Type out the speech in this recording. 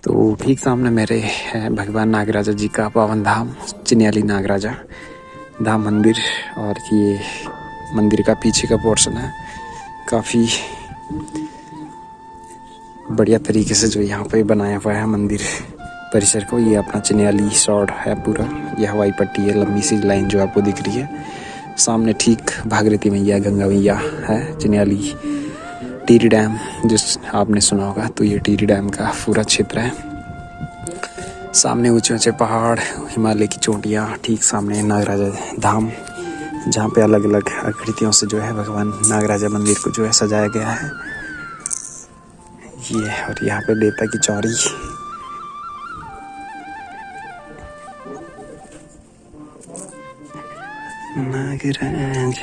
तो ठीक सामने मेरे है भगवान नागराजा जी का पावन धाम चिन्याली नागराजा धाम मंदिर। और ये मंदिर का पीछे का पोर्शन है, काफ़ी बढ़िया तरीके से जो यहाँ पे बनाया हुआ है मंदिर परिसर को। ये अपना चिन्याली सॉर्ड है पूरा, यह हवाई पट्टी है, लंबी सी लाइन जो आपको दिख रही है सामने। ठीक भागीरथी मैया, गंगा मैया है, चिन्याली टिहरी डैम जिस आपने सुना होगा, तो ये टिहरी डैम का पूरा क्षेत्र है। सामने ऊंचे ऊंचे पहाड़, हिमालय की चोटियाँ, ठीक सामने नागराजा धाम जहाँ पे अलग अलग आकृतियों से जो है भगवान नागराजा मंदिर को जो है सजाया गया है ये। और यहाँ पे देवता की चौरी, नागराज